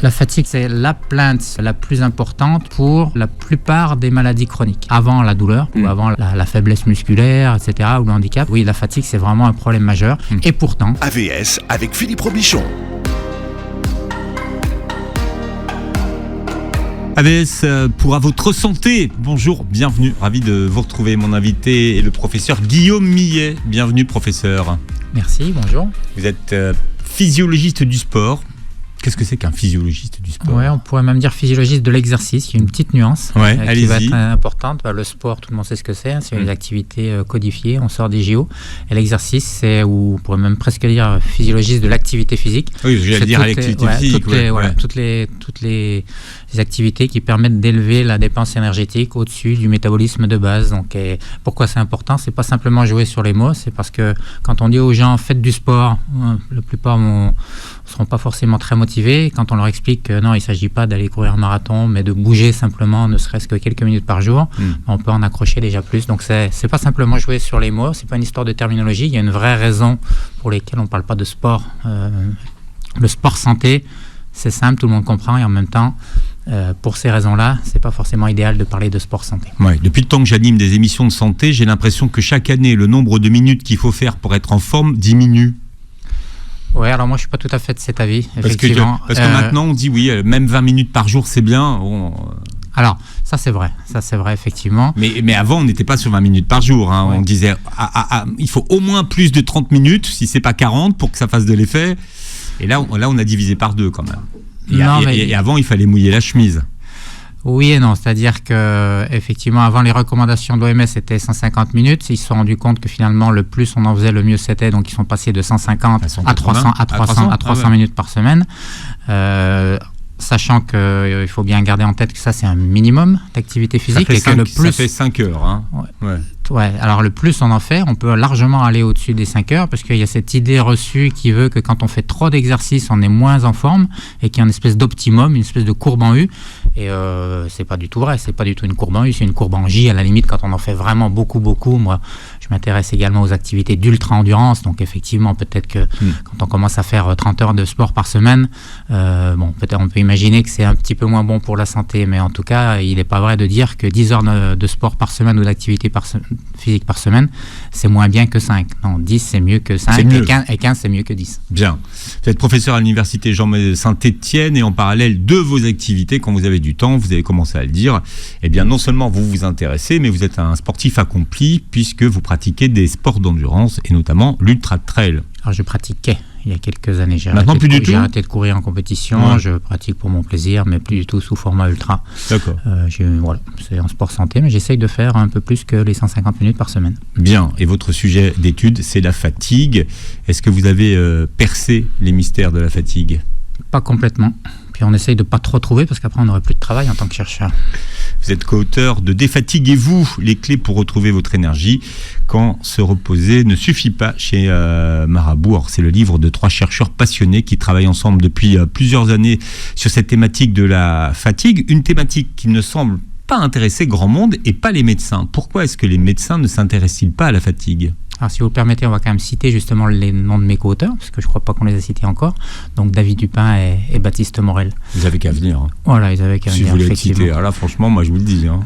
La fatigue, c'est la plainte la plus importante pour la plupart des maladies chroniques. Avant la douleur, ou avant la faiblesse musculaire, etc., ou le handicap, oui, la fatigue, c'est vraiment un problème majeur. Et pourtant... AVS avec Philippe Robichon. AVS pour à votre santé. Bonjour, bienvenue. Ravi de vous retrouver. Mon invité est le professeur Guillaume Millet. Bienvenue, professeur. Merci, bonjour. Vous êtes physiologiste du sport. Qu'est-ce que c'est qu'un physiologiste du sport ? Ouais, on pourrait même dire physiologiste de l'exercice. Il y a une petite nuance qui va être importante. Le sport, tout le monde sait ce que c'est. C'est une activité codifiée. On sort des JO. Et l'exercice, c'est, ou on pourrait même presque dire physiologiste de l'activité physique. Oui, j'allais dire l'activité physique. Toutes les activités qui permettent d'élever la dépense énergétique au-dessus du métabolisme de base. Donc, pourquoi c'est important ? C'est pas simplement jouer sur les mots. C'est parce que quand on dit aux gens faites du sport, la plupart ne seront pas forcément très motivés. Quand on leur explique que non, il ne s'agit pas d'aller courir un marathon, mais de bouger simplement, ne serait-ce que quelques minutes par jour, on peut en accrocher déjà plus. Donc, c'est pas simplement jouer sur les mots. C'est pas une histoire de terminologie. Il y a une vraie raison pour laquelle on ne parle pas de sport. Le sport santé, c'est simple, tout le monde comprend, et en même temps, pour ces raisons-là, c'est pas forcément idéal de parler de sport santé. Ouais, depuis le temps que j'anime des émissions de santé, j'ai l'impression que chaque année, le nombre de minutes qu'il faut faire pour être en forme diminue. Oui, alors moi je suis pas tout à fait de cet avis, parce effectivement. Parce que maintenant on dit oui, même 20 minutes par jour c'est bien. Alors, ça c'est vrai, effectivement. Mais avant on n'était pas sur 20 minutes par jour, hein. On disait il faut au moins plus de 30 minutes, si c'est pas 40 pour que ça fasse de l'effet. Et là on a divisé par deux quand même. Et avant il fallait mouiller la chemise. Oui et non, c'est-à-dire que effectivement avant les recommandations de l'OMS c'était 150 minutes, ils se sont rendus compte que finalement le plus on en faisait le mieux c'était, donc ils sont passés de 150 à 300 minutes par semaine. Sachant qu'il faut bien garder en tête que ça c'est un minimum d'activité physique. Ça fait 5 heures. Hein. Ouais, alors le plus on en fait, on peut largement aller au-dessus des 5 heures parce qu'il y a cette idée reçue qui veut que quand on fait trop d'exercices, on est moins en forme et qu'il y a une espèce d'optimum, une espèce de courbe en U. Et c'est pas du tout vrai, c'est pas du tout une courbe en U, c'est une courbe en J à la limite quand on en fait vraiment beaucoup. Moi, je m'intéresse également aux activités d'ultra-endurance, donc effectivement, peut-être que quand on commence à faire 30 heures de sport par semaine, peut-être on peut imaginer que c'est un petit peu moins bon pour la santé, mais en tout cas, il n'est pas vrai de dire que 10 heures de sport par semaine ou d'activité physique par semaine, c'est moins bien que 5. Non, 10 c'est mieux que 5 et 15 c'est mieux que 10. Bien. Vous êtes professeur à l'université Jean-Saint-Étienne et en parallèle de vos activités, quand vous avez du temps, vous avez commencé à le dire, eh bien non seulement vous vous intéressez, mais vous êtes un sportif accompli puisque vous pratiquez des sports d'endurance et notamment l'ultra-trail. Alors je pratiquais il y a quelques années. J'ai arrêté de courir en compétition. Ouais. Je pratique pour mon plaisir, mais plus du tout sous format ultra. D'accord. C'est un sport santé, mais j'essaye de faire un peu plus que les 150 minutes par semaine. Bien. Et votre sujet d'étude, c'est la fatigue. Est-ce que vous avez percé les mystères de la fatigue ? Pas complètement. Puis on essaye de ne pas trop trouver parce qu'après on n'aurait plus de travail en tant que chercheur. Vous êtes co-auteur de Défatiguez-vous, les clés pour retrouver votre énergie quand se reposer ne suffit pas chez Marabout. Alors, c'est le livre de 3 chercheurs passionnés qui travaillent ensemble depuis plusieurs années sur cette thématique de la fatigue, une thématique qui ne semble pas intéresser grand monde et pas les médecins. Pourquoi est-ce que les médecins ne s'intéressent-ils pas à la fatigue ? Alors, si vous le permettez, on va quand même citer justement les noms de mes co-auteurs, parce que je ne crois pas qu'on les a cités encore. Donc, David Dupin et Baptiste Morel. Ils avaient qu'à venir. Hein. Voilà, ils avaient qu'à venir. Si vous voulez les citer, alors là, franchement, moi, je vous le dis. Hein.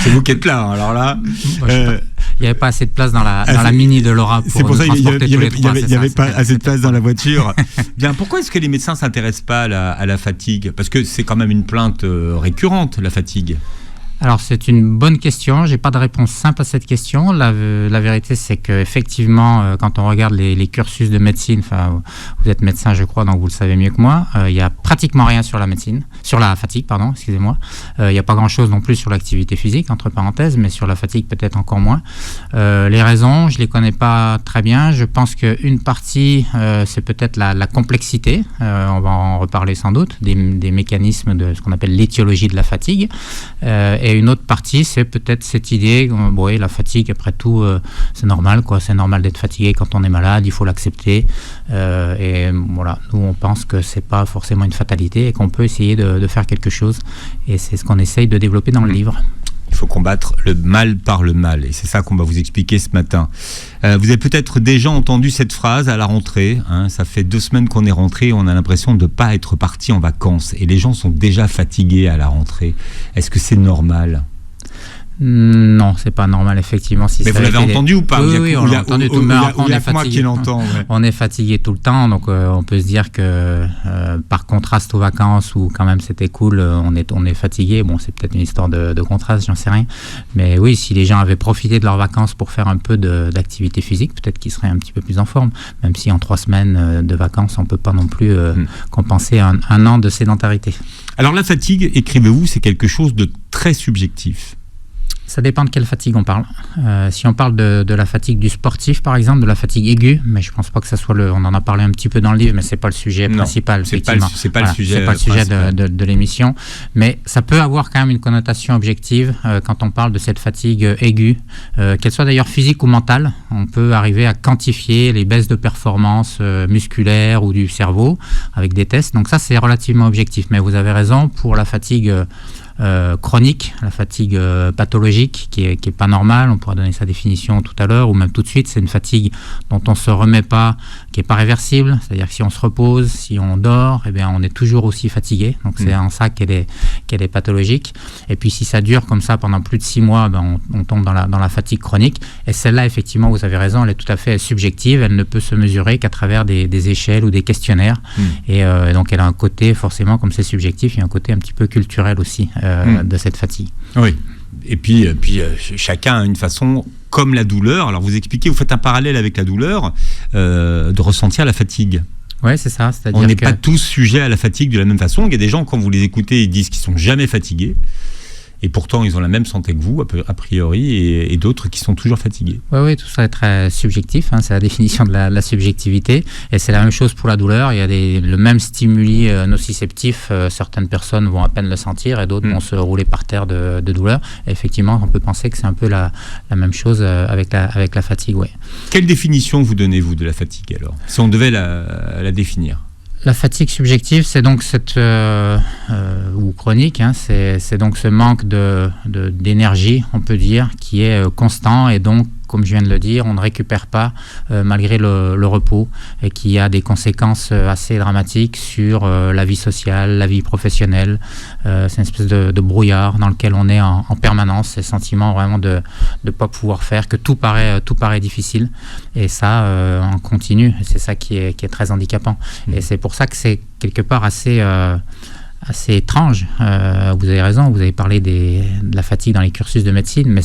C'est vous qui êtes là. Alors là, il n'y avait pas assez de place dans la Mini de Laura pour transporter tous les trois. Il n'y avait pas assez de place dans la voiture. Bien, pourquoi est-ce que les médecins ne s'intéressent pas à la fatigue ? Parce que c'est quand même une plainte récurrente, la fatigue. Alors c'est une bonne question, j'ai pas de réponse simple à cette question. La vérité c'est qu'effectivement quand on regarde les cursus de médecine, vous êtes médecin je crois donc vous le savez mieux que moi, il y a pratiquement rien sur la fatigue excusez-moi. Il n'y a pas grand chose non plus sur l'activité physique entre parenthèses, mais sur la fatigue peut-être encore moins. Les raisons je les connais pas très bien, je pense qu'une partie c'est peut-être la complexité, on va en reparler sans doute, des mécanismes de ce qu'on appelle l'étiologie de la fatigue. Et une autre partie, c'est peut-être cette idée, la fatigue, après tout, c'est normal, c'est normal d'être fatigué quand on est malade, il faut l'accepter. Et voilà, nous, on pense que c'est pas forcément une fatalité et qu'on peut essayer de faire quelque chose. Et c'est ce qu'on essaye de développer dans le livre. Il faut combattre le mal par le mal. Et c'est ça qu'on va vous expliquer ce matin. Vous avez peut-être déjà entendu cette phrase à la rentrée. Ça fait 2 semaines qu'on est rentré et on a l'impression de ne pas être parti en vacances. Et les gens sont déjà fatigués à la rentrée. Est-ce que c'est normal ? Non, c'est pas normal, effectivement. Si mais vous l'avez entendu ou pas ? Oui, on l'a entendu tout le temps. On est fatigué. On est fatigué tout le temps, donc on peut se dire que par contraste aux vacances où quand même c'était cool, on est fatigué. Bon, c'est peut-être une histoire de contraste, j'en sais rien. Mais oui, si les gens avaient profité de leurs vacances pour faire un peu d'activité physique, peut-être qu'ils seraient un petit peu plus en forme. Même si en 3 semaines de vacances, on peut pas non plus compenser un an de sédentarité. Alors la fatigue, écrivez-vous, c'est quelque chose de très subjectif. Ça dépend de quelle fatigue on parle. Si on parle de la fatigue du sportif, par exemple, de la fatigue aiguë, mais je ne pense pas que ça soit on en a parlé un petit peu dans le livre, mais c'est pas le sujet principal. C'est pas le sujet de l'émission. Mais ça peut avoir quand même une connotation objective quand on parle de cette fatigue aiguë, qu'elle soit d'ailleurs physique ou mentale. On peut arriver à quantifier les baisses de performance musculaires ou du cerveau avec des tests. Donc ça, c'est relativement objectif. Mais vous avez raison, pour la fatigue chronique, la fatigue pathologique qui est pas normale, on pourra donner sa définition tout à l'heure ou même tout de suite, c'est une fatigue dont on se remet pas, qui est pas réversible, c'est-à-dire que si on se repose, si on dort, eh bien on est toujours aussi fatigué, donc c'est en ça qu'elle est pathologique. Et puis si ça dure comme ça pendant plus de 6 mois, on tombe dans la fatigue chronique, et celle-là effectivement vous avez raison, elle est tout à fait subjective, elle ne peut se mesurer qu'à travers des échelles ou des questionnaires, et donc elle a un côté forcément, comme c'est subjectif, il y a un côté un petit peu culturel aussi de cette fatigue. Oui, et puis chacun a une façon, comme la douleur, alors vous expliquez, vous faites un parallèle avec la douleur, de ressentir la fatigue. Oui, c'est ça. C'est-à-dire on n'est pas tous sujets à la fatigue de la même façon. Il y a des gens, quand vous les écoutez, ils disent qu'ils ne sont jamais fatigués. Et pourtant, ils ont la même santé que vous, a priori, et d'autres qui sont toujours fatigués. Oui, tout ça est très subjectif. C'est la définition de la subjectivité. Et c'est la même chose pour la douleur. Il y a le même stimuli nociceptif. Certaines personnes vont à peine le sentir et d'autres vont se rouler par terre de douleur. Et effectivement, on peut penser que c'est un peu la même chose avec la fatigue. Ouais. Quelle définition vous donnez-vous de la fatigue, alors, si on devait la définir ? La fatigue subjective, c'est donc ou chronique, c'est donc ce manque d'énergie, on peut dire, qui est constant et donc, comme je viens de le dire, on ne récupère pas malgré le repos et qui a des conséquences assez dramatiques sur la vie sociale, la vie professionnelle. C'est une espèce de brouillard dans lequel on est en permanence, ce sentiment vraiment de ne pas pouvoir faire, que tout paraît difficile. Et ça, on continue. C'est ça qui est très handicapant. Et c'est pour ça que c'est quelque part assez étrange. Vous avez raison, vous avez parlé de la fatigue dans les cursus de médecine, mais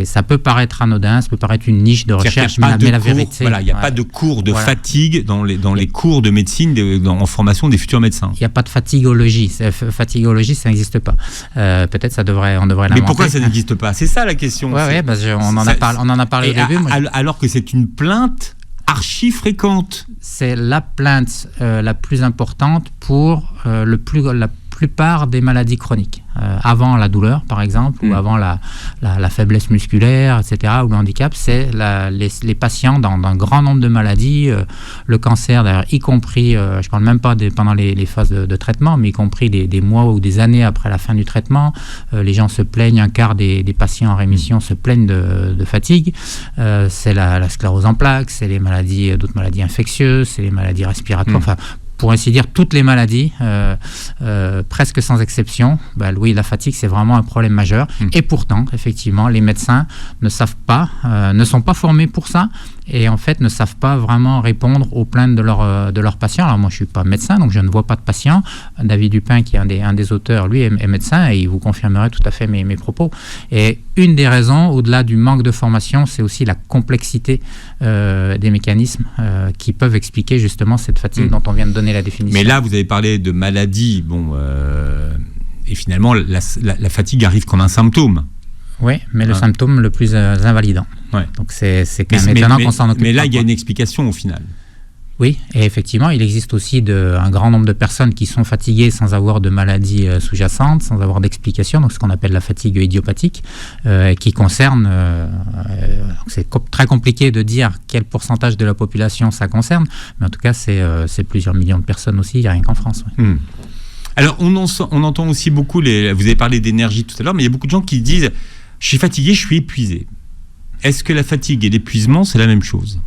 ça peut paraître anodin, ça peut paraître une niche de recherche, mais la vérité... Voilà, il n'y a pas de cours de fatigue dans les cours de médecine en formation des futurs médecins. Il n'y a pas de fatigologie. Fatigologie, ça n'existe pas. Peut-être on devrait l'inventer. Mais pourquoi ça n'existe pas ? C'est ça la question. On en a parlé au début. Alors que c'est une plainte archi fréquente. C'est la plainte la plus importante pour la plupart des maladies chroniques. Avant la douleur, par exemple, ou avant la faiblesse musculaire, etc., ou le handicap, c'est les patients dans un grand nombre de maladies, le cancer, d'ailleurs, y compris, je ne parle même pas pendant les phases de traitement, mais y compris des mois ou des années après la fin du traitement. Les gens se plaignent, un quart des patients en rémission se plaignent de fatigue. C'est la sclérose en plaques, c'est d'autres maladies infectieuses, c'est les maladies respiratoires, enfin, pour ainsi dire, toutes les maladies, presque sans exception, oui, la fatigue, c'est vraiment un problème majeur. Et pourtant, effectivement, les médecins ne sont pas formés pour ça, et en fait ne savent pas vraiment répondre aux plaintes de leurs patients. Alors moi, je ne suis pas médecin, donc je ne vois pas de patients. David Dupin, qui est un des auteurs, lui, est médecin, et il vous confirmerait tout à fait mes propos. Et une des raisons, au-delà du manque de formation, c'est aussi la complexité des mécanismes qui peuvent expliquer justement cette fatigue dont on vient de donner la définition. Mais là, vous avez parlé de maladie, et finalement, la fatigue arrive comme un symptôme. Oui, mais le symptôme le plus invalidant. Ouais. Donc c'est quand même étonnant qu'on s'en occupe. Mais là, il y a une explication au final. Oui, et effectivement, il existe aussi un grand nombre de personnes qui sont fatiguées sans avoir de maladie sous-jacente, sans avoir d'explication, donc ce qu'on appelle la fatigue idiopathique, qui concerne, c'est très compliqué de dire quel pourcentage de la population ça concerne, mais en tout cas, c'est plusieurs millions de personnes aussi, rien qu'en France. Oui. Alors, on entend aussi beaucoup, vous avez parlé d'énergie tout à l'heure, mais il y a beaucoup de gens qui disent « je suis fatigué, je suis épuisé ». Est-ce que la fatigue et l'épuisement, c'est la même chose ?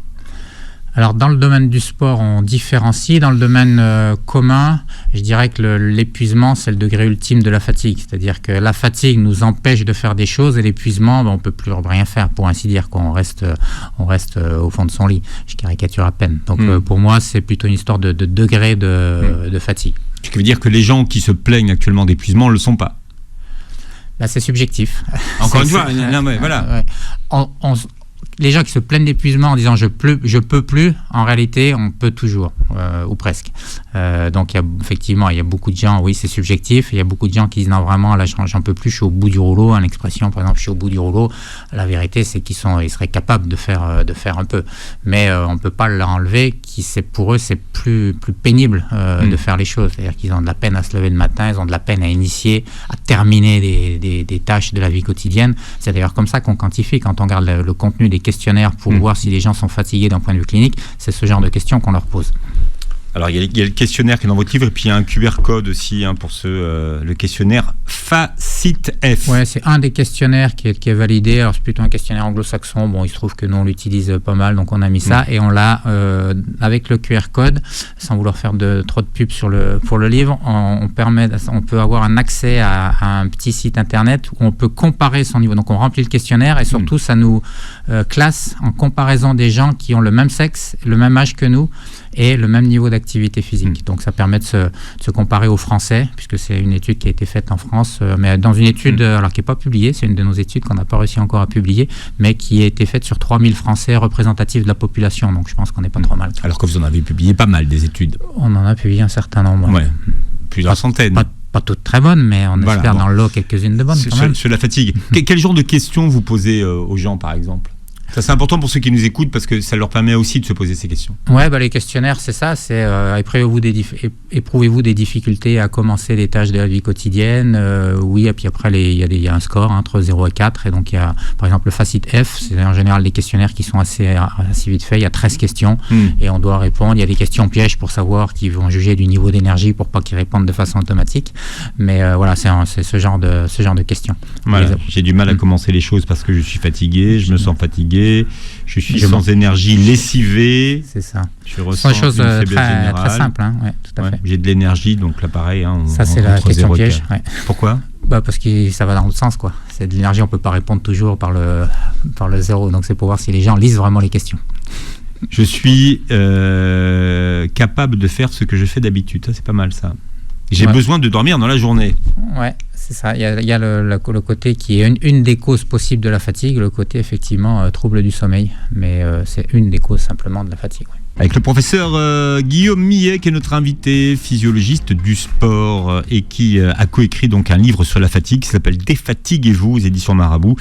Alors, dans le domaine du sport, on différencie. Dans le domaine commun, je dirais que l'épuisement, c'est le degré ultime de la fatigue. C'est-à-dire que la fatigue nous empêche de faire des choses et l'épuisement, on ne peut plus rien faire, pour ainsi dire, qu'on reste au fond de son lit. Je caricature à peine. Donc, pour moi, c'est plutôt une histoire de degré de fatigue. Ce qui veut dire que les gens qui se plaignent actuellement d'épuisement ne le sont pas. Là, c'est subjectif. Encore une fois, voilà. Les gens qui se plaignent d'épuisement en disant je peux plus, en réalité, on peut toujours, ou presque. Donc, effectivement, il y a beaucoup de gens, oui, c'est subjectif. Il y a beaucoup de gens qui disent non, vraiment, là, j'en peux plus, je suis au bout du rouleau. Une expression, par exemple, je suis au bout du rouleau. La vérité, c'est qu'ils seraient capables de faire un peu. Mais on ne peut pas leur enlever. Pour eux, c'est plus pénible de faire les choses. C'est-à-dire qu'ils ont de la peine à se lever le matin, ils ont de la peine à initier, à terminer des tâches de la vie quotidienne. C'est d'ailleurs comme ça qu'on quantifie quand on regarde le contenu des questionnaires pour voir si les gens sont fatigués d'un point de vue clinique. C'est ce genre de questions qu'on leur pose. Alors, il y a le questionnaire qui est dans votre livre, et puis il y a un QR code aussi pour le questionnaire FACIT-F. Ouais, c'est un des questionnaires qui est validé. Alors, c'est plutôt un questionnaire anglo-saxon. Bon, il se trouve que nous, on l'utilise pas mal, donc on a mis ça. Et on l'a, avec le QR code, sans vouloir faire trop de pub pour le livre, on peut avoir un accès à un petit site internet où on peut comparer son niveau. Donc, on remplit le questionnaire et surtout, ça nous classe en comparaison des gens qui ont le même sexe, le même âge que nous, et le même niveau d'activité physique. Donc ça permet de se comparer aux Français, puisque c'est une étude qui a été faite en France, mais dans une étude alors qui n'est pas publiée, c'est une de nos études qu'on n'a pas réussi encore à publier, mais qui a été faite sur 3000 Français représentatifs de la population, donc je pense qu'on n'est pas trop mal. Alors que vous en avez publié pas mal des études. On en a publié un certain nombre. Ouais. Plusieurs centaines. Pas toutes très bonnes, mais on espère dans le lot quelques-unes de bonnes quand même. Sur la fatigue. Quel genre de questions vous posez aux gens, par exemple ? Ça, c'est important pour ceux qui nous écoutent parce que ça leur permet aussi de se poser ces questions. Ouais, les questionnaires, c'est ça. C'est éprouvez-vous des difficultés à commencer les tâches de la vie quotidienne. Oui, et puis après, il y a un score entre 0 et 4. Et donc, il y a, par exemple, le FACIT-F. C'est en général des questionnaires qui sont assez vite faits. Il y a 13 questions et on doit répondre. Il y a des questions pièges pour savoir qu'ils vont juger du niveau d'énergie pour pas qu'ils répondent de façon automatique. Mais voilà, c'est ce genre de questions. Voilà, j'ai du mal à commencer les choses parce que je suis fatigué, je me sens fatigué. Je suis sans énergie, lessivé. C'est ça. Je ressens une faiblesse générale. Très simple, hein. Ouais, tout à fait. J'ai de l'énergie, donc là pareil. Ça, c'est la question piège. Ouais. Pourquoi ? Parce que ça va dans l'autre sens, quoi. C'est de l'énergie, on ne peut pas répondre toujours par le zéro. Donc c'est pour voir si les gens lisent vraiment les questions. Je suis capable de faire ce que je fais d'habitude. Ça, c'est pas mal, ça. J'ai besoin de dormir dans la journée. Ouais, c'est ça. Il y a le côté qui est une des causes possibles de la fatigue, le côté effectivement trouble du sommeil. Mais c'est une des causes simplement de la fatigue. Ouais. Avec le professeur Guillaume Millet, qui est notre invité, physiologiste du sport, et qui a coécrit donc un livre sur la fatigue qui s'appelle Défatiguez-vous aux éditions Marabout.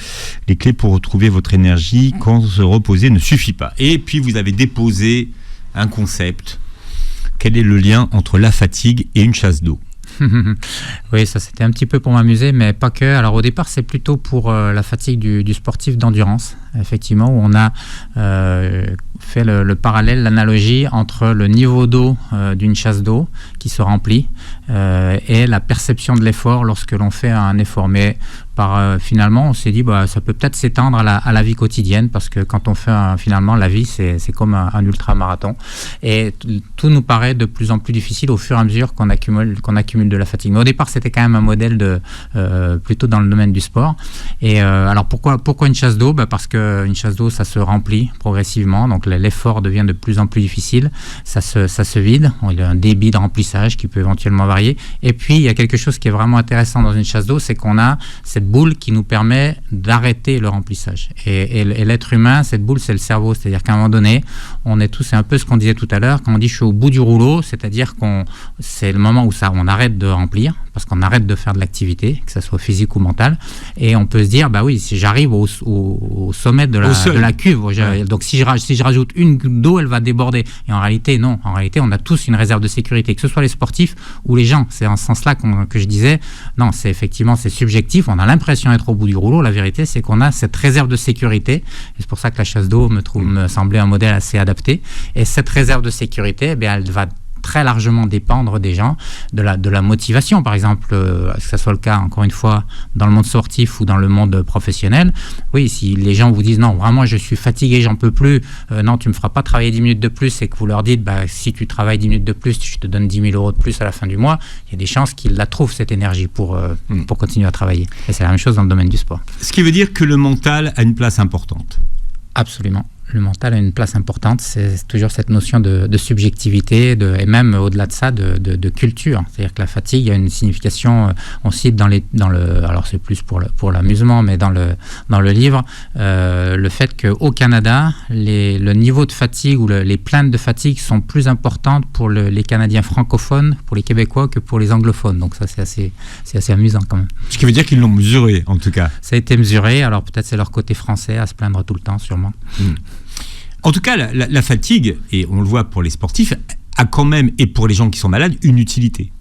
Les clés pour retrouver votre énergie quand se reposer ne suffit pas. Et puis vous avez déposé un concept. Quel est le lien entre la fatigue et une chasse d'eau ? Oui, ça c'était un petit peu pour m'amuser, mais pas que. Alors au départ, c'est plutôt pour la fatigue du sportif d'endurance, effectivement, où on a fait le parallèle, l'analogie entre le niveau d'eau d'une chasse d'eau qui se remplit et la perception de l'effort lorsque l'on fait un effort. Mais finalement, on s'est dit ça peut peut-être s'étendre à la vie quotidienne, parce que quand on fait finalement la vie, c'est comme un ultramarathon. Et tout nous paraît de plus en plus difficile au fur et à mesure qu'on accumule de la fatigue. Mais au départ, c'était quand même un modèle plutôt dans le domaine du sport. Et alors pourquoi une chasse d'eau ? Parce qu'une chasse d'eau, ça se remplit progressivement, donc l'effort devient de plus en plus difficile, ça se vide, il y a un débit de remplissage qui peut éventuellement varier. Et puis, il y a quelque chose qui est vraiment intéressant dans une chasse d'eau, c'est qu'on a cette boule qui nous permet d'arrêter le remplissage. Et l'être humain, cette boule, c'est le cerveau. C'est-à-dire qu'à un moment donné, c'est un peu ce qu'on disait tout à l'heure, quand on dit je suis au bout du rouleau, c'est-à-dire c'est le moment où on arrête de remplir, parce qu'on arrête de faire de l'activité, que ce soit physique ou mentale, et on peut se dire, oui, si j'arrive au sommet de la cuve, donc si je rajoute une goutte d'eau, elle va déborder. Et en réalité, non. En réalité, on a tous une réserve de sécurité, que ce soit les sportifs ou les gens. C'est en ce sens-là que je disais, non, c'est subjectif, on a l'impression d'être au bout du rouleau. La vérité, c'est qu'on a cette réserve de sécurité, et c'est pour ça que la chasse d'eau me semblait un modèle assez adapté. Et cette réserve de sécurité, elle va très largement dépendre des gens, de la motivation, par exemple, que ce soit le cas, encore une fois, dans le monde sportif ou dans le monde professionnel. Oui, si les gens vous disent non, vraiment, je suis fatigué, j'en peux plus, non, tu me feras pas travailler 10 minutes de plus, et que vous leur dites, si tu travailles 10 minutes de plus, je te donne 10 000 euros de plus à la fin du mois, il y a des chances qu'ils la trouvent, cette énergie, pour continuer à travailler. Et c'est la même chose dans le domaine du sport. Ce qui veut dire que le mental a une place importante. Absolument. Le mental a une place importante, c'est toujours cette notion de subjectivité, et même au-delà de ça, de culture. C'est-à-dire que la fatigue a une signification, on cite alors c'est plus pour l'amusement, mais dans le livre, le fait qu'au Canada, le niveau de fatigue ou les plaintes de fatigue sont plus importantes pour les Canadiens francophones, pour les Québécois, que pour les anglophones. Donc ça, c'est assez amusant quand même. Ce qui veut dire qu'ils l'ont mesuré, en tout cas. Ça a été mesuré, alors peut-être c'est leur côté français à se plaindre tout le temps, sûrement. En tout cas, la fatigue, et on le voit pour les sportifs, a quand même, et pour les gens qui sont malades, une utilité.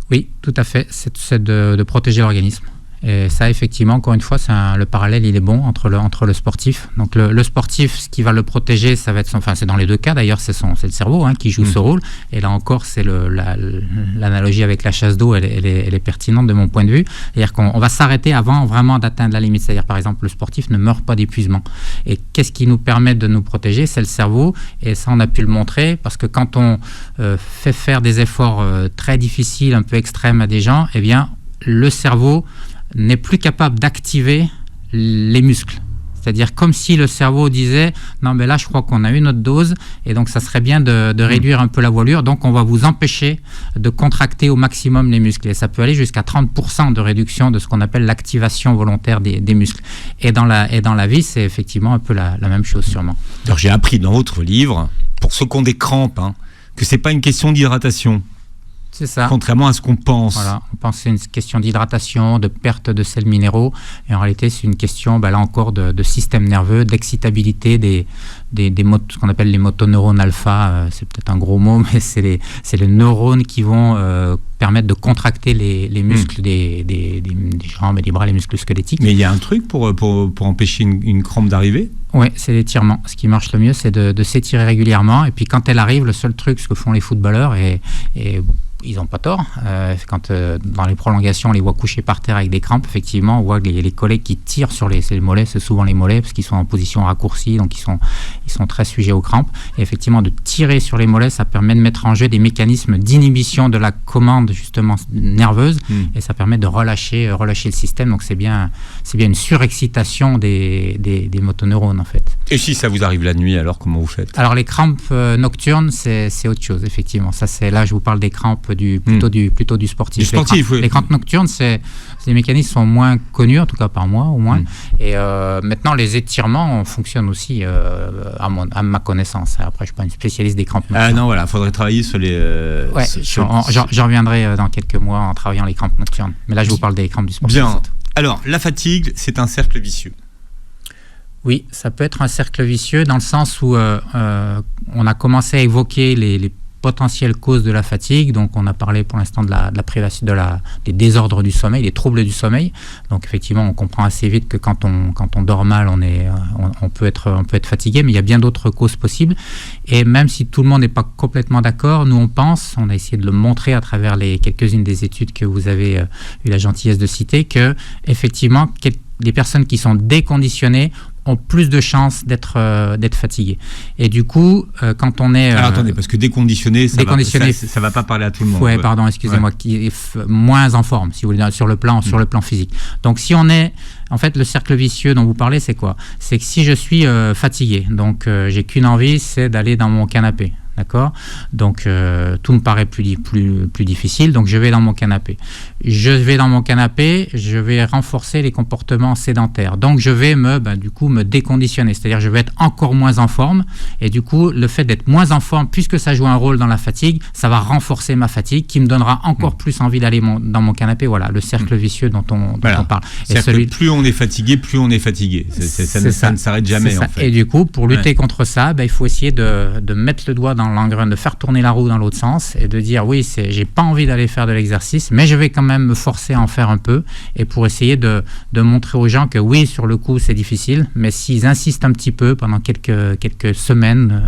Oui, tout à fait. C'est de protéger l'organisme. Et ça, effectivement, encore une fois, le parallèle, il est bon entre le sportif. Donc, le sportif, ce qui va le protéger, ça va être c'est dans les deux cas, d'ailleurs, c'est le cerveau qui joue ce rôle. Et là encore, c'est l'analogie avec la chasse d'eau, elle est pertinente de mon point de vue. C'est-à-dire qu'on va s'arrêter avant vraiment d'atteindre la limite. C'est-à-dire, par exemple, le sportif ne meurt pas d'épuisement. Et qu'est-ce qui nous permet de nous protéger? C'est le cerveau. Et ça, on a pu le montrer, parce que quand on fait faire des efforts très difficiles, un peu extrêmes à des gens, eh bien, le cerveau n'est plus capable d'activer les muscles. C'est-à-dire comme si le cerveau disait « Non, mais là, je crois qu'on a eu notre dose, et donc ça serait bien de réduire un peu la voilure, donc on va vous empêcher de contracter au maximum les muscles. » Et ça peut aller jusqu'à 30% de réduction de ce qu'on appelle l'activation volontaire des muscles. Et dans la vie, c'est effectivement un peu la même chose, sûrement. Alors, j'ai appris dans votre livre, pour ceux qui ont des crampes, que ce n'est pas une question d'hydratation. C'est ça. Contrairement à ce qu'on pense. Voilà, on pense que c'est une question d'hydratation, de perte de sels minéraux. Et en réalité, c'est une question, là encore, de système nerveux, d'excitabilité ce qu'on appelle les motoneurones alpha. C'est peut-être un gros mot, mais c'est les neurones qui vont permettre de contracter les muscles des jambes et des bras, les muscles squelettiques. Mais il y a un truc pour empêcher une crampe d'arriver ? Oui, c'est l'étirement. Ce qui marche le mieux, c'est de s'étirer régulièrement. Et puis quand elle arrive, le seul truc, ce que font les footballeurs, et ils n'ont pas tort, quand dans les prolongations, on les voit coucher par terre avec des crampes, effectivement, on voit que les collègues qui tirent sur les mollets, c'est souvent les mollets, parce qu'ils sont en position raccourcie, donc ils sont très sujets aux crampes. Et effectivement, de tirer sur les mollets, ça permet de mettre en jeu des mécanismes d'inhibition de la commande, justement, nerveuse, et ça permet de relâcher le système. Donc c'est bien une surexcitation des motoneurones, en fait. Et si ça vous arrive la nuit, alors comment vous faites ? Alors les crampes nocturnes, c'est autre chose, effectivement. Là, je vous parle des crampes plutôt du sportif. Du sportif, oui. Les crampes nocturnes, les mécanismes sont moins connus, en tout cas par moi au moins. Et maintenant, les étirements fonctionnent aussi, à ma connaissance. Après, je ne suis pas une spécialiste des crampes nocturnes. Ah non, voilà, il faudrait travailler sur les... j'en reviendrai dans quelques mois en travaillant les crampes nocturnes. Mais là, je vous parle des crampes du sportif. Bien. Alors, la fatigue, c'est un cercle vicieux. Oui, ça peut être un cercle vicieux dans le sens où on a commencé à évoquer les potentielles causes de la fatigue. Donc, on a parlé pour l'instant de la privation, des désordres du sommeil, des troubles du sommeil. Donc, effectivement, on comprend assez vite que quand on dort mal, on peut être fatigué, mais il y a bien d'autres causes possibles. Et même si tout le monde n'est pas complètement d'accord, nous, on a essayé de le montrer à travers quelques-unes des études que vous avez eu la gentillesse de citer, que, effectivement, les personnes qui sont déconditionnées ont plus de chances d'être fatigués. Et du coup, quand on est... Alors attendez, parce que déconditionné, ça va pas parler à tout le monde. Ouais, pardon, excusez-moi, qui est moins en forme, si vous voulez, sur le plan physique. Donc si on est... En fait, le cercle vicieux dont vous parlez, c'est quoi ? C'est que si je suis fatigué, donc j'ai qu'une envie, c'est d'aller dans mon canapé. D'accord ? Donc, tout me paraît plus difficile, donc je vais dans mon canapé. Je vais renforcer les comportements sédentaires. Donc, je vais me déconditionner, c'est-à-dire je vais être encore moins en forme, et du coup, le fait d'être moins en forme, puisque ça joue un rôle dans la fatigue, ça va renforcer ma fatigue, qui me donnera encore plus envie d'aller dans mon canapé. Voilà, le cercle vicieux dont on parle. C'est-à-dire que plus on est fatigué, plus on est fatigué. Ça ne s'arrête jamais, en fait. Et du coup, pour lutter contre ça, il faut essayer de mettre le doigt dans dans l'engrenage, de faire tourner la roue dans l'autre sens et de dire oui, j'ai pas envie d'aller faire de l'exercice, mais je vais quand même me forcer à en faire un peu, et pour essayer de montrer aux gens que oui, sur le coup c'est difficile, mais s'ils insistent un petit peu pendant quelques semaines,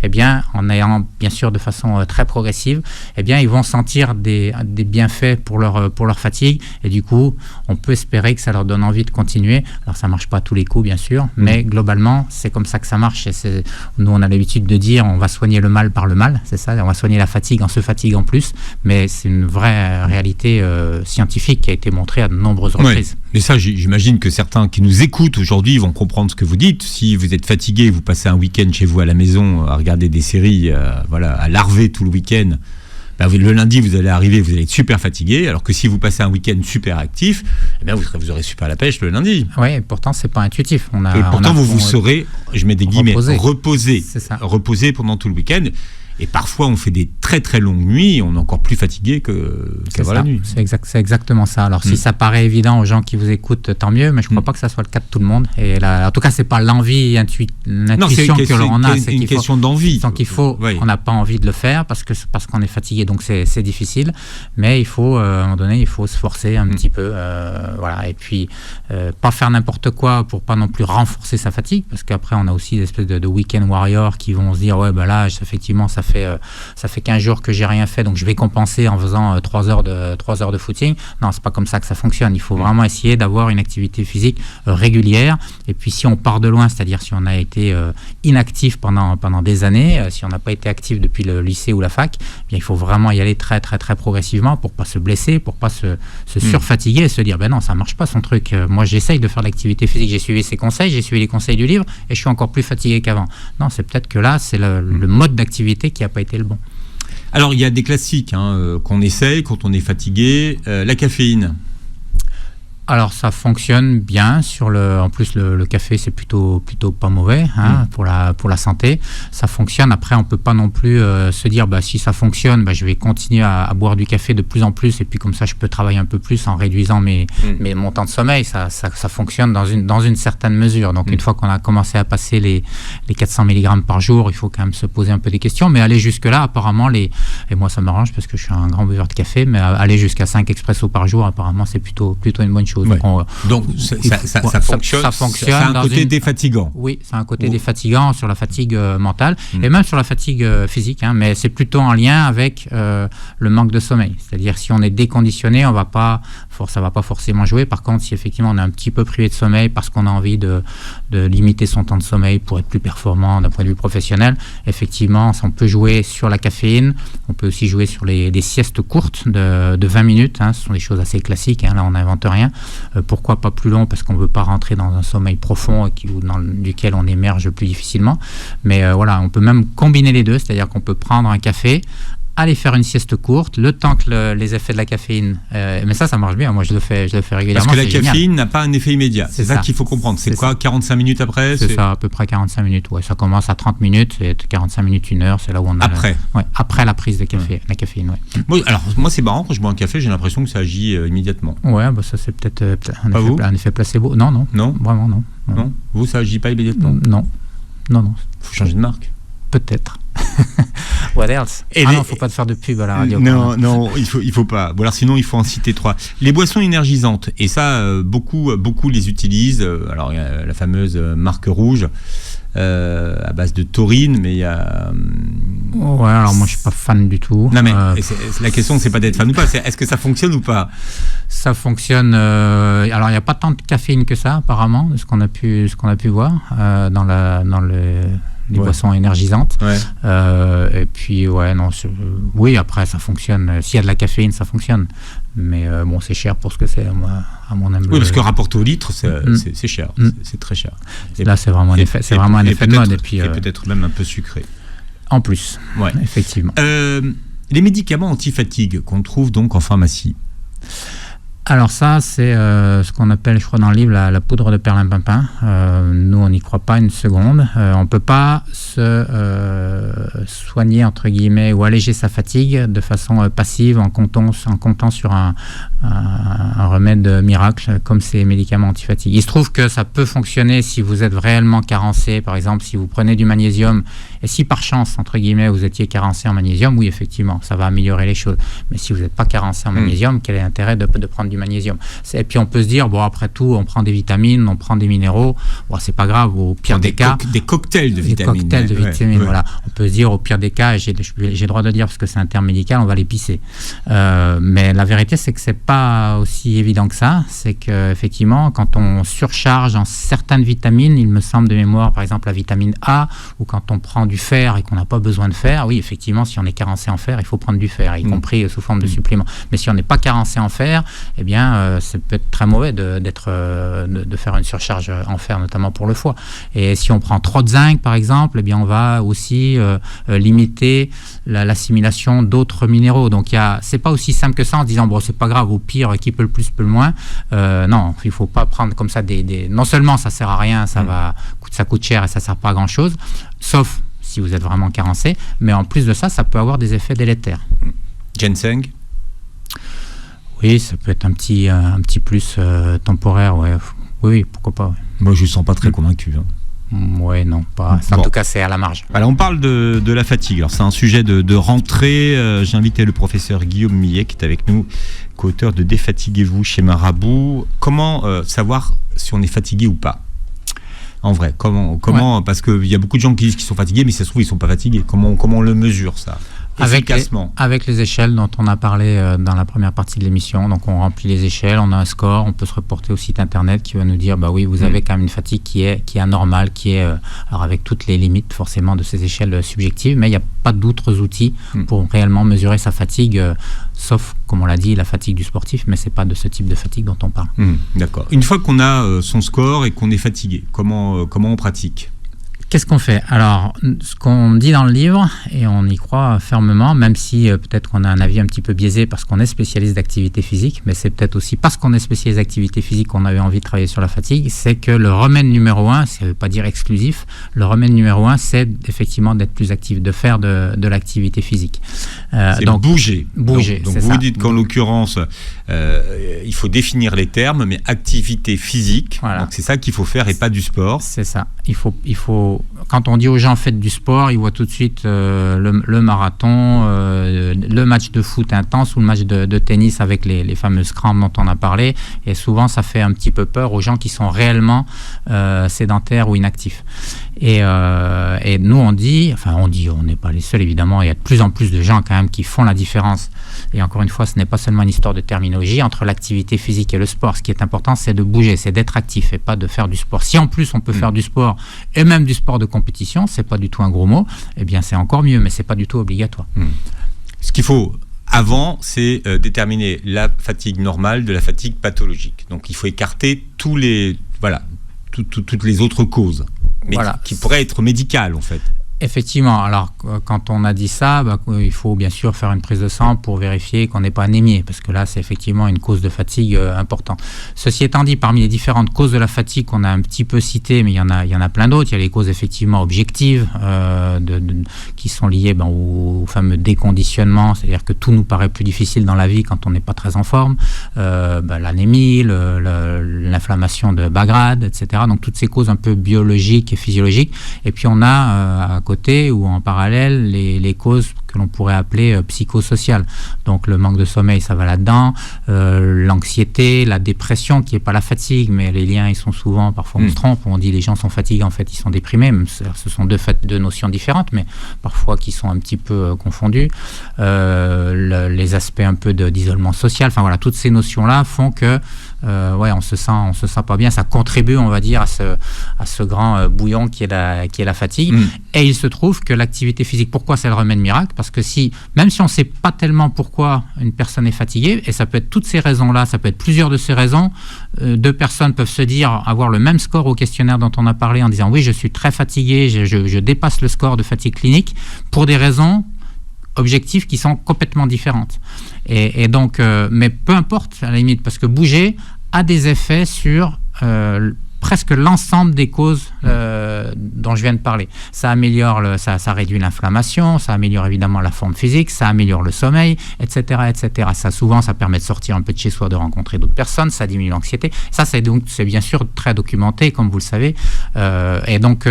eh bien en ayant bien sûr de façon très progressive, eh bien ils vont sentir des bienfaits pour leur fatigue, et du coup on peut espérer que ça leur donne envie de continuer. Alors ça marche pas à tous les coups bien sûr, mais globalement c'est comme ça que ça marche, et nous on a l'habitude de dire on va soigner le mal par le mal, c'est ça, on va soigner la fatigue en se fatiguant plus, mais c'est une vraie réalité scientifique qui a été montrée à de nombreuses reprises. Mais ça, j'imagine que certains qui nous écoutent aujourd'hui vont comprendre ce que vous dites. Si vous êtes fatigué, vous passez un week-end chez vous à la maison à regarder des séries, à larver tout le week-end, le lundi vous allez arriver, vous allez être super fatigué, alors que si vous passez un week-end super actif, eh bien vous aurez super la pêche le lundi. Oui, et pourtant c'est pas intuitif. Et pourtant vous serez, je mets des guillemets, reposé. C'est ça. Reposé pendant tout le week-end. Et parfois, on fait des très très longues nuits et on est encore plus fatigué qu'avant la nuit. C'est exactement ça. Alors, si ça paraît évident aux gens qui vous écoutent, tant mieux, mais je ne crois pas que ça soit le cas de tout le monde. Et là, en tout cas, ce n'est pas l'intuition que l'on a. C'est une question d'envie. Donc, on n'a pas envie de le faire parce qu'on est fatigué, donc c'est difficile. Mais il faut, à un moment donné, il faut se forcer un petit peu. Et puis, pas faire n'importe quoi pour pas non plus renforcer sa fatigue, parce qu'après, on a aussi des espèces de week-end warriors qui vont se dire, là, effectivement, ça fait 15 jours que j'ai rien fait, donc je vais compenser en faisant 3 heures de footing. Non, c'est pas comme ça que ça fonctionne. Il faut vraiment essayer d'avoir une activité physique régulière. Et puis si on part de loin, c'est-à-dire si on a été inactif pendant des années, si on n'a pas été actif depuis le lycée ou la fac, eh bien, il faut vraiment y aller très très très progressivement pour pas se blesser, pour pas se surfatiguer et se dire non, ça marche pas son truc. Moi j'essaye de faire de l'activité physique, j'ai suivi ses conseils, j'ai suivi les conseils du livre et je suis encore plus fatigué qu'avant. Non, c'est peut-être que là c'est le mode d'activité qui n'a pas été le bon. Alors il y a des classiques qu'on essaye quand on est fatigué. La caféine. Alors ça fonctionne bien en plus le café c'est plutôt pas mauvais pour la santé. Ça fonctionne. Après on peut pas non plus se dire si ça fonctionne je vais continuer à boire du café de plus en plus et puis comme ça je peux travailler un peu plus en réduisant mon temps de sommeil. Ça fonctionne dans une certaine mesure. Donc une fois qu'on a commencé à passer les 400 mg par jour, il faut quand même se poser un peu des questions, mais aller jusque là apparemment et moi ça m'arrange parce que je suis un grand buveur de café, mais aller jusqu'à 5 expressos par jour apparemment c'est plutôt une bonne chose. Ouais. Donc ça fonctionne. Ça a un côté défatigant. Oui, c'est un côté défatigant sur la fatigue mentale et même sur la fatigue physique, mais c'est plutôt en lien avec le manque de sommeil. C'est-à-dire si on est déconditionné, ça va pas forcément jouer. Par contre, si effectivement on est un petit peu privé de sommeil parce qu'on a envie de limiter son temps de sommeil pour être plus performant d'un point de vue professionnel, effectivement, on peut jouer sur la caféine. On peut aussi jouer sur des siestes courtes de 20 minutes. Ce sont des choses assez classiques. Là, on n'invente rien. Pourquoi pas plus long? Parce qu'on ne veut pas rentrer dans un sommeil profond duquel on émerge plus difficilement. Mais on peut même combiner les deux, c'est-à-dire qu'on peut prendre un café, aller faire une sieste courte, le temps que les effets de la caféine... mais ça marche bien, moi je le fais régulièrement. Parce que la caféine n'a pas un effet immédiat, c'est ça qu'il faut comprendre. C'est quoi, 45 minutes après? C'est ça, à peu près 45 minutes, ça commence à 30 minutes, et 45 minutes, 1 heure, c'est là où on a... Après la prise de café, la caféine, Moi c'est marrant, quand je bois un café, j'ai l'impression que ça agit immédiatement. Ça c'est peut-être un effet placebo. Non, vraiment non. Non. Vous, ça agit pas immédiatement? Non. Faut changer de marque. Peut-être. What else? Non, faut pas te faire de pub à la radio. Non, il faut pas. Alors sinon, il faut en citer 3. Les boissons énergisantes, et ça, beaucoup les utilisent. Alors, il y a la fameuse marque rouge à base de taurine, mais il y a... alors moi, je suis pas fan du tout. Non, mais la question, c'est pas d'être fan ou pas, c'est est-ce que ça fonctionne ou pas? Ça fonctionne. Alors, il n'y a pas tant de caféine que ça, apparemment, de ce qu'on a pu voir dans les boissons énergisantes. Et puis oui, après ça fonctionne. S'il y a de la caféine, ça fonctionne, mais c'est cher pour ce que c'est, à mon humble. Oui, parce que rapporté au litre, c'est cher. C'est très cher. Et là, c'est vraiment un effet de mode, et puis peut-être même un peu sucré en plus. Effectivement. Les médicaments anti-fatigue qu'on trouve donc en pharmacie. Alors ça, c'est ce qu'on appelle, je crois dans le livre, la poudre de perlimpinpin. Nous, on n'y croit pas une seconde. On ne peut pas se soigner, entre guillemets, ou alléger sa fatigue de façon passive en comptant sur un remède miracle comme ces médicaments anti-fatigue. Il se trouve que ça peut fonctionner si vous êtes réellement carencé. Par exemple, si vous prenez du magnésium, et si par chance, entre guillemets, vous étiez carencé en magnésium, oui, effectivement, ça va améliorer les choses. Mais si vous n'êtes pas carencé en magnésium, quel est l'intérêt de prendre du magnésium? Et puis on peut se dire, bon, après tout, on prend des vitamines, on prend des minéraux, bon, c'est pas grave, au pire des cas... Des cocktails de vitamines. Des cocktails de vitamines, voilà. On peut se dire, au pire des cas, j'ai le droit de dire, parce que c'est un terme médical, on va les pisser. Mais la vérité, c'est que c'est pas aussi évident que ça. C'est qu'effectivement, quand on surcharge en certaines vitamines, il me semble de mémoire, par exemple la vitamine A, ou quand on prend du fer et qu'on n'a pas besoin de fer, oui, effectivement, si on est carencé en fer, il faut prendre du fer, y compris sous forme de supplément. Mais si on n'est pas carencé en fer, eh bien, c'est peut être très mauvais de faire une surcharge en fer, notamment pour le foie. Et si on prend trop de zinc, par exemple, eh bien, on va aussi limiter l'assimilation d'autres minéraux. Donc, c'est pas aussi simple que ça en se disant, bon, c'est pas grave, au pire, qui peut le plus, peut le moins. Non, il faut pas prendre comme ça non seulement ça sert à rien, ça coûte cher et ça sert pas à grand chose, sauf si vous êtes vraiment carencé, mais en plus de ça, ça peut avoir des effets délétères. Ginseng? Oui, ça peut être un petit plus temporaire, ouais. Oui, pourquoi pas. Ouais. Moi, je ne sens pas très convaincu. Oui, non, pas. En tout cas, c'est à la marge. Alors, on parle de la fatigue. Alors, c'est un sujet de rentrée. J'ai invité le professeur Guillaume Millet, qui est avec nous, co-auteur de Défatiguez-vous chez Marabout. Comment savoir si on est fatigué ou pas? En vrai, comment ouais. Parce qu'il y a beaucoup de gens qui disent qu'ils sont fatigués, mais ça se trouve, ils ne sont pas fatigués. Comment on le mesure, ça? Avec les échelles dont on a parlé dans la première partie de l'émission. Donc on remplit les échelles, on a un score, on peut se reporter au site internet qui va nous dire bah oui, vous avez quand même une fatigue qui est anormale, alors avec toutes les limites forcément de ces échelles subjectives, mais il n'y a pas d'autres outils pour réellement mesurer sa fatigue, sauf, comme on l'a dit, la fatigue du sportif, mais c'est pas de ce type de fatigue dont on parle. D'accord. Une fois qu'on a son score et qu'on est fatigué, comment on pratique ? Qu'est-ce qu'on fait? Alors, ce qu'on dit dans le livre, et on y croit fermement, même si peut-être qu'on a un avis un petit peu biaisé parce qu'on est spécialiste d'activité physique, mais c'est peut-être aussi parce qu'on est spécialiste d'activité physique qu'on avait envie de travailler sur la fatigue, c'est que le remède numéro 1, ça ne veut pas dire exclusif, le remède numéro 1, c'est effectivement d'être plus actif, de faire de l'activité physique. C'est donc bouger. Donc vous ça. Dites qu'en l'occurrence, il faut définir les termes, mais activité physique, voilà. Donc c'est ça qu'il faut faire et pas du sport. C'est ça. Il faut quand on dit aux gens faites du sport, ils voient tout de suite le marathon, le match de foot intense ou le match de tennis avec les fameuses crampes dont on a parlé. Et souvent, ça fait un petit peu peur aux gens qui sont réellement sédentaires ou inactifs. Et nous, on n'est pas les seuls, évidemment. Il y a de plus en plus de gens quand même qui font la différence. Et encore une fois, ce n'est pas seulement une histoire de terminologie entre l'activité physique et le sport. Ce qui est important, c'est de bouger, c'est d'être actif et pas de faire du sport. Si en plus on peut faire du sport et même du sport de compétition, c'est pas du tout un gros mot, eh bien c'est encore mieux, mais c'est pas du tout obligatoire. Ce qu'il faut avant, c'est déterminer la fatigue normale de la fatigue pathologique. Donc il faut écarter toutes les autres causes, mais qui pourraient être médicales en fait. Effectivement, alors quand on a dit ça, il faut bien sûr faire une prise de sang pour vérifier qu'on n'est pas anémié, parce que là c'est effectivement une cause de fatigue importante. Ceci étant dit, parmi les différentes causes de la fatigue qu'on a un petit peu citées, mais il y en a plein d'autres, il y a les causes effectivement objectives qui sont liées au fameux déconditionnement, c'est-à-dire que tout nous paraît plus difficile dans la vie quand on n'est pas très en forme, l'anémie, l'inflammation de bas grade, etc. Donc toutes ces causes un peu biologiques et physiologiques, et puis on a à côté ou en parallèle les causes que l'on pourrait appeler psychosociales. Donc le manque de sommeil, ça va là-dedans, l'anxiété, la dépression, qui n'est pas la fatigue, mais les liens, ils sont souvent, parfois on se trompe, on dit les gens sont fatigués, en fait ils sont déprimés, même ce sont deux notions différentes, mais parfois qui sont un petit peu confondues. Les aspects un peu d'isolement social, enfin voilà, toutes ces notions-là font que on se sent pas bien, ça contribue, on va dire, à ce grand bouillon qui est la fatigue. Et il se trouve que l'activité physique, pourquoi c'est le remède miracle? Parce que même si on ne sait pas tellement pourquoi une personne est fatiguée, et ça peut être toutes ces raisons-là, ça peut être plusieurs de ces raisons, deux personnes peuvent se dire, avoir le même score au questionnaire dont on a parlé en disant oui, je suis très fatigué, je dépasse le score de fatigue clinique pour des raisons objectifs qui sont complètement différentes. Et donc, mais peu importe à la limite, parce que bouger a des effets sur presque l'ensemble des causes dont je viens de parler. Ça améliore, ça réduit l'inflammation, ça améliore évidemment la forme physique, ça améliore le sommeil, etc., etc. Ça permet de sortir un peu de chez soi, de rencontrer d'autres personnes, ça diminue l'anxiété. Ça, c'est bien sûr très documenté, comme vous le savez. Et donc,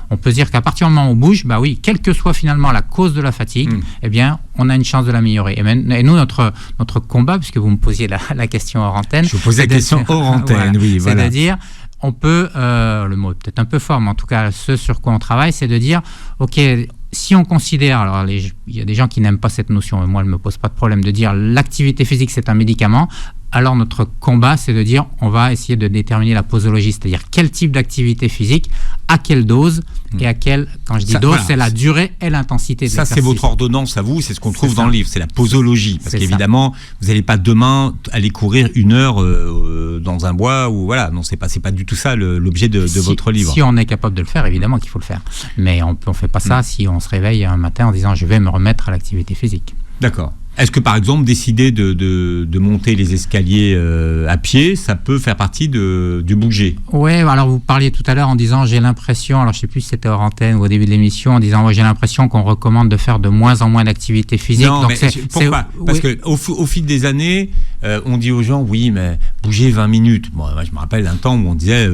on peut se dire qu'à partir du moment où on bouge, bah oui, quelle que soit finalement la cause de la fatigue, eh bien, on a une chance de l'améliorer. Et nous, notre combat, puisque vous me posiez la question hors antenne. Je vous posais la question hors antenne, oui, voilà. C'est-à-dire, on peut, le mot est peut-être un peu fort, mais en tout cas, ce sur quoi on travaille, c'est de dire, OK, si on considère, alors il y a des gens qui n'aiment pas cette notion, moi, elle ne me pose pas de problème, de dire l'activité physique, c'est un médicament. Alors notre combat, c'est de dire, on va essayer de déterminer la posologie, c'est-à-dire quel type d'activité physique, à quelle dose, et à quelle, quand je dis dose, voilà, c'est la durée et l'intensité de l'exercice. Ça, c'est votre ordonnance à vous, c'est ce qu'on trouve dans le livre, c'est la posologie. Parce qu'évidemment, vous n'allez pas demain aller courir 1 heure dans un bois, ou voilà, non, c'est pas du tout ça l'objet de votre livre. Si on est capable de le faire, évidemment qu'il faut le faire. Mais on ne fait pas ça si on se réveille un matin en disant, je vais me remettre à l'activité physique. D'accord. Est-ce que, par exemple, décider de monter les escaliers à pied, ça peut faire partie du bouger? Oui, alors vous parliez tout à l'heure en disant, j'ai l'impression, alors je ne sais plus si c'était hors antenne ou au début de l'émission, en disant, j'ai l'impression qu'on recommande de faire de moins en moins d'activité physique. Non, donc mais pourquoi? Parce qu'au fil des années, on dit aux gens, oui, mais bouger 20 minutes. Bon, moi, je me rappelle d'un temps où on disait,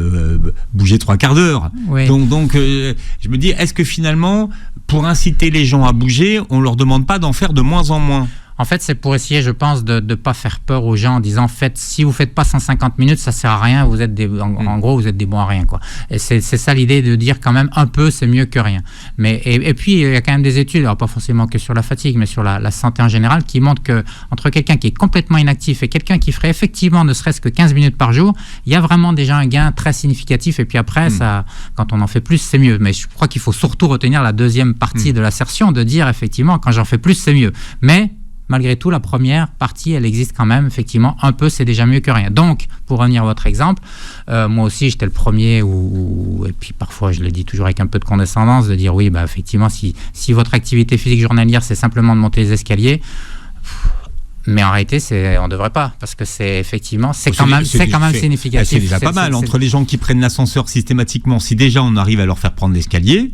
bouger 3/4 d'heure. Oui. Donc je me dis, est-ce que finalement, pour inciter les gens à bouger, on ne leur demande pas d'en faire de moins en moins? En fait, c'est pour essayer, je pense, de ne pas faire peur aux gens en disant, en fait, si vous ne faites pas 150 minutes, ça ne sert à rien, vous êtes en gros, vous êtes des bons à rien, quoi. Et c'est ça l'idée de dire quand même un peu, c'est mieux que rien. Mais, et puis, il y a quand même des études, alors pas forcément que sur la fatigue, mais sur la santé en général, qui montrent que entre quelqu'un qui est complètement inactif et quelqu'un qui ferait effectivement ne serait-ce que 15 minutes par jour, il y a vraiment déjà un gain très significatif. Et puis après, ça, quand on en fait plus, c'est mieux. Mais je crois qu'il faut surtout retenir la deuxième partie de l'assertion, de dire effectivement, quand j'en fais plus, c'est mieux. Mais malgré tout, la première partie, elle existe quand même, effectivement, un peu, c'est déjà mieux que rien. Donc, pour revenir à votre exemple, moi aussi, j'étais le premier, et puis parfois, je le dis toujours avec un peu de condescendance, de dire, oui, bah, effectivement, si votre activité physique journalière, c'est simplement de monter les escaliers, mais en réalité, on ne devrait pas, parce que c'est effectivement, c'est quand même significatif. C'est déjà pas mal, entre les gens qui prennent l'ascenseur systématiquement, si déjà on arrive à leur faire prendre l'escalier.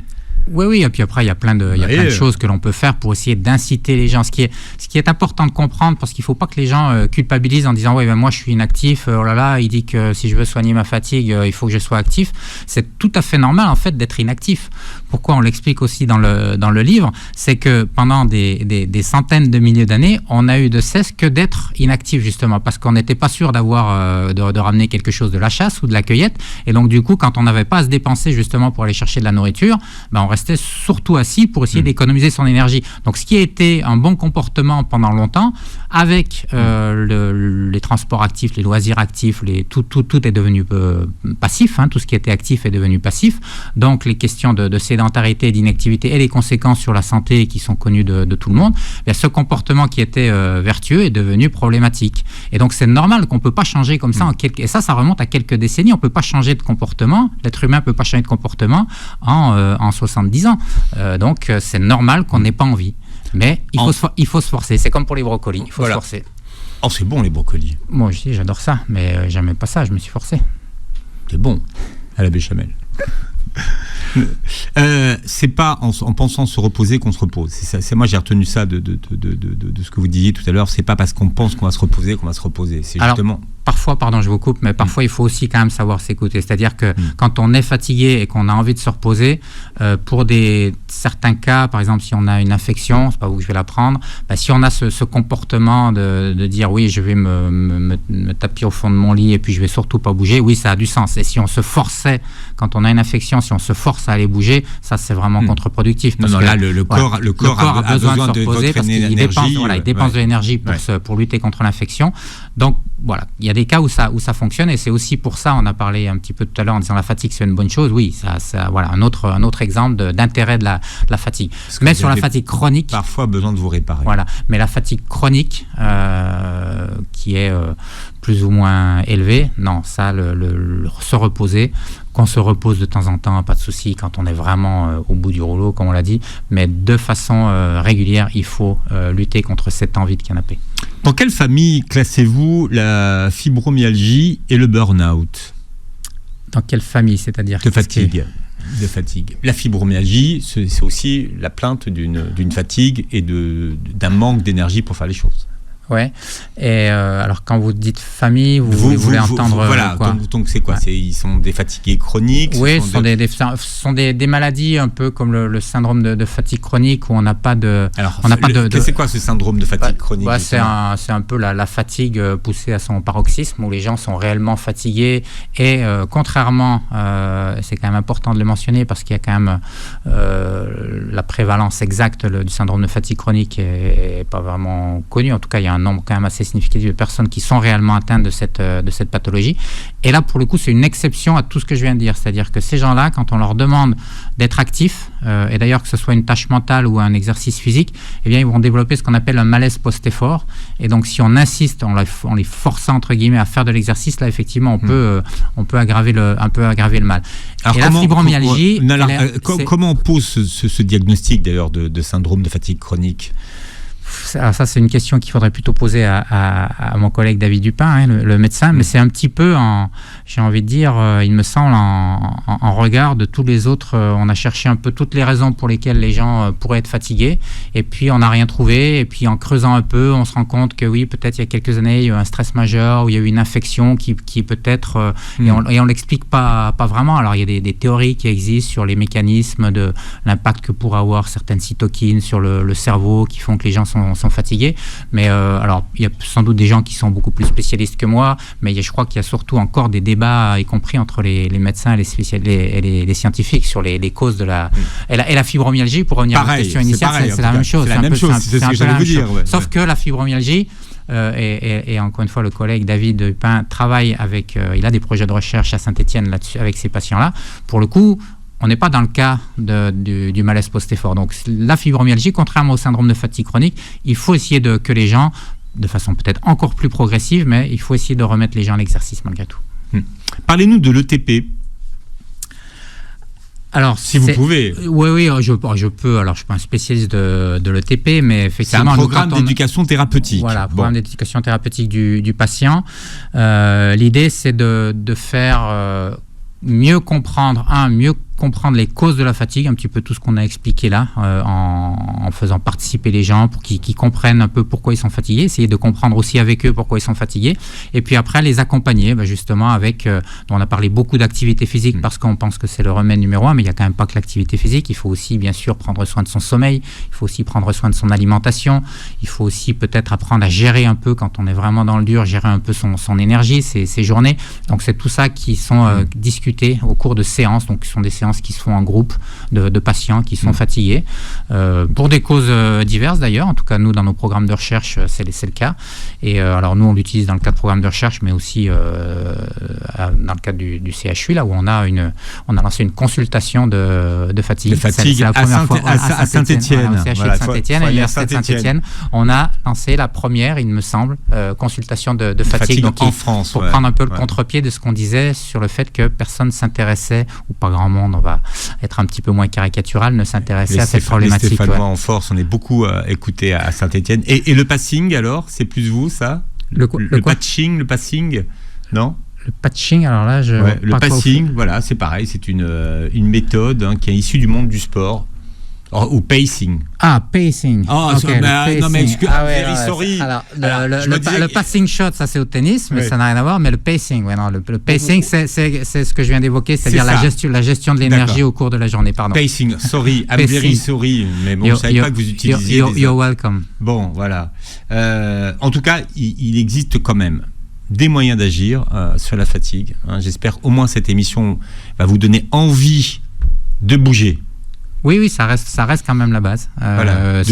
Oui, et puis après, il y a plein de choses que l'on peut faire pour essayer d'inciter les gens. Ce qui est important de comprendre, parce qu'il ne faut pas que les gens culpabilisent en disant « Ouais, ben moi, je suis inactif, oh là là, il dit que si je veux soigner ma fatigue, il faut que je sois actif. » C'est tout à fait normal, en fait, d'être inactif. Pourquoi on l'explique aussi dans le livre, c'est que pendant des centaines de milliers d'années, on n'a eu de cesse que d'être inactif, justement, parce qu'on n'était pas sûr d'avoir de ramener quelque chose de la chasse ou de la cueillette. Et donc, du coup, quand on n'avait pas à se dépenser, justement, pour aller chercher de la nourriture, ben, on restait surtout assis pour essayer d'économiser son énergie. Donc, ce qui a été un bon comportement pendant longtemps, avec les transports actifs, les loisirs actifs, tout est devenu passif. Tout ce qui était actif est devenu passif. Donc, les questions de sédentarité, d'inactivité et les conséquences sur la santé qui sont connues de tout le monde, bien, ce comportement qui était vertueux est devenu problématique. Et donc, c'est normal qu'on ne peut pas changer comme ça. Et ça remonte à quelques décennies. On ne peut pas changer de comportement. L'être humain ne peut pas changer de comportement en 70 ans. Donc, c'est normal qu'on n'ait pas envie. Mais il faut se forcer. C'est comme pour les brocolis. Il faut se forcer. Oh, c'est bon, les brocolis. Moi aussi, j'adore ça. Mais j'aimais pas ça. Je me suis forcé. C'est bon. À la béchamel. C'est pas en pensant se reposer qu'on se repose. C'est moi, j'ai retenu ça de ce que vous disiez tout à l'heure. C'est pas parce qu'on pense qu'on va se reposer qu'on va se reposer. C'est justement... Parfois, pardon, je vous coupe, mais parfois il faut aussi quand même savoir s'écouter. C'est-à-dire que quand on est fatigué et qu'on a envie de se reposer, pour certains cas, par exemple, si on a une infection, c'est pas vous que je vais la prendre, si on a ce comportement de dire oui, je vais me taper au fond de mon lit et puis je vais surtout pas bouger, oui, ça a du sens. Et si on se forçait, quand on a une infection, si on se force à aller bouger, ça c'est vraiment contre-productif. Parce que là, le corps a besoin de se reposer parce qu'il dépense de l'énergie pour lutter contre l'infection. Donc voilà, il y a des cas où ça fonctionne et c'est aussi pour ça, on a parlé un petit peu tout à l'heure en disant la fatigue c'est une bonne chose. Oui, ça voilà, un autre exemple d'intérêt de la fatigue. Mais sur la fatigue chronique, parfois besoin de vous réparer. Voilà, mais la fatigue chronique qui est plus ou moins élevé. Non, ça, se reposer, qu'on se repose de temps en temps, pas de souci, quand on est vraiment au bout du rouleau, comme on l'a dit, mais de façon régulière, il faut lutter contre cette envie de canapé. Dans quelle famille classez-vous la fibromyalgie et le burn-out ? Dans quelle famille, c'est-à-dire de fatigue. La fibromyalgie, c'est aussi la plainte d'une fatigue et d'un manque d'énergie pour faire les choses. Ouais. Et alors, quand vous dites famille, vous voulez entendre voilà, quoi ? Donc c'est quoi ? Ils sont des fatigués chroniques ? Oui, ce sont des maladies un peu comme le syndrome de fatigue chronique où on n'a pas de. Alors, c'est quoi ce syndrome de fatigue chronique ? C'est un peu la fatigue poussée à son paroxysme où les gens sont réellement fatigués et contrairement, c'est quand même important de le mentionner parce qu'il y a quand même la prévalence exacte du syndrome de fatigue chronique est pas vraiment connue. En tout cas, il y a un nombre quand même assez significatif de personnes qui sont réellement atteintes de cette pathologie. Et là, pour le coup, c'est une exception à tout ce que je viens de dire. C'est-à-dire que ces gens-là, quand on leur demande d'être actifs, et d'ailleurs que ce soit une tâche mentale ou un exercice physique, eh bien, ils vont développer ce qu'on appelle un malaise post-effort. Et donc, si on insiste, on les force entre guillemets à faire de l'exercice, là, effectivement, on peut aggraver le mal. Alors, et la fibromyalgie... comment on pose ce diagnostic, d'ailleurs, de syndrome de fatigue chronique ? Alors ça, c'est une question qu'il faudrait plutôt poser à mon collègue David Dupin, le médecin, mais c'est un petit peu, j'ai envie de dire, il me semble, en regard de tous les autres. On a cherché un peu toutes les raisons pour lesquelles les gens pourraient être fatigués, et puis on n'a rien trouvé, et puis en creusant un peu, on se rend compte que oui, peut-être il y a quelques années, il y a eu un stress majeur, ou il y a eu une infection qui peut-être, et on l'explique pas vraiment. Alors il y a des théories qui existent sur les mécanismes de l'impact que pourraient avoir certaines cytokines sur le cerveau qui font que les gens sont fatigués, mais alors il y a sans doute des gens qui sont beaucoup plus spécialistes que moi, mais je crois qu'il y a surtout encore des débats, y compris entre les médecins et les scientifiques sur les causes de et la fibromyalgie, pour revenir à la question initiale, c'est la même chose. C'est ce que j'allais vous dire. Sauf que la fibromyalgie, et encore une fois, le collègue David Dupin travaille il a des projets de recherche à Saint-Étienne là-dessus avec ces patients-là. Pour le coup, on n'est pas dans le cas du malaise post-effort. Donc la fibromyalgie, contrairement au syndrome de fatigue chronique, il faut essayer que les gens, de façon peut-être encore plus progressive, mais il faut essayer de remettre les gens à l'exercice malgré tout. Parlez-nous de l'ETP. Alors, si vous pouvez. Oui, je peux. Alors, je suis pas un spécialiste de l'ETP, mais effectivement, c'est un programme d'éducation thérapeutique. Voilà, programme d'éducation thérapeutique du patient. L'idée, c'est de faire mieux comprendre les causes de la fatigue, un petit peu tout ce qu'on a expliqué là, en faisant participer les gens pour qu'ils comprennent un peu pourquoi ils sont fatigués, essayer de comprendre aussi avec eux pourquoi ils sont fatigués, et puis après les accompagner justement avec, on a parlé beaucoup d'activité physique parce qu'on pense que c'est le remède numéro 1, mais il n'y a quand même pas que l'activité physique, il faut aussi bien sûr prendre soin de son sommeil, il faut aussi prendre soin de son alimentation, il faut aussi peut-être apprendre à gérer un peu, quand on est vraiment dans le dur, gérer un peu son énergie, ses journées. Donc c'est tout ça qui sont discutés au cours de séances, donc ce sont des séances qui se font en groupe de patients qui sont fatigués, pour des causes diverses d'ailleurs. En tout cas, nous, dans nos programmes de recherche, c'est le cas. Et alors, nous, on l'utilise dans le cadre de programmes de recherche, mais aussi dans le cadre du CHU, là où on a lancé une consultation de fatigue. C'est la première fois à Saint-Étienne. Au CHU de Saint-Étienne, à l'Université de Saint-Étienne. On a lancé la première, il me semble, consultation de fatigue. Donc, en France. Pour prendre un peu le contre-pied de ce qu'on disait sur le fait que personne ne s'intéressait, ou pas grand monde, on va être un petit peu moins caricatural, ne s'intéresser à cette problématique. Les Stéphanois en force, on est beaucoup écoutés à Saint-Étienne. Et le passing, alors, c'est plus vous, ça ? Le patching, le passing, non ? Le patching, alors là, le passing, voilà, c'est pareil, c'est une méthode qui est issue du monde du sport. Ou pacing. Ah, pacing. Oh, okay, non, mais sorry. Alors, le passing shot, ça c'est au tennis, mais ça n'a rien à voir. Mais le pacing, le pacing, c'est ce que je viens d'évoquer, c'est-à-dire la gestion de l'énergie au cours de la journée. Pardon. Pacing, sorry, I'm very sorry, mais bon, je ne savais pas que vous utilisiez. You're welcome. Bon, voilà. En tout cas, il existe quand même des moyens d'agir sur la fatigue. J'espère au moins cette émission va vous donner envie de bouger. Oui, ça reste quand même la base. Voilà,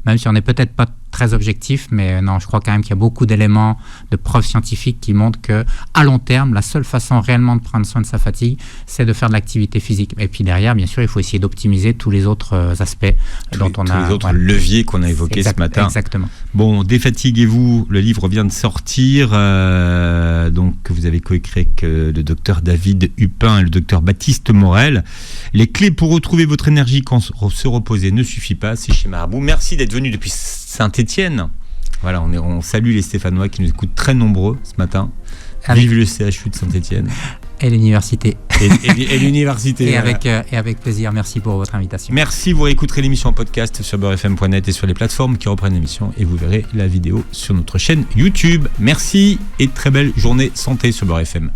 même si on n'est peut-être pas très objectif, mais non, je crois quand même qu'il y a beaucoup d'éléments de preuves scientifiques qui montrent que à long terme, la seule façon réellement de prendre soin de sa fatigue, c'est de faire de l'activité physique. Et puis derrière, bien sûr, il faut essayer d'optimiser tous les autres aspects tous les autres leviers qu'on a évoqués ce matin. Exactement. Bon, Défatiguez-vous, le livre vient de sortir, donc que vous avez coécrit avec le docteur David Hupin et le docteur Baptiste Morel. Les clés pour retrouver votre énergie quand se reposer ne suffit pas, c'est chez Marabout. Merci d'être venu depuis Saint-Étienne. Voilà, on salue les Stéphanois qui nous écoutent très nombreux ce matin. Vive le CHU de Saint-Étienne. Et l'université. Et l'université. Et avec plaisir. Merci pour votre invitation. Merci. Vous réécouterez l'émission en podcast sur beurrefm.net et sur les plateformes qui reprennent l'émission. Et vous verrez la vidéo sur notre chaîne YouTube. Merci et très belle journée santé sur Beurre FM.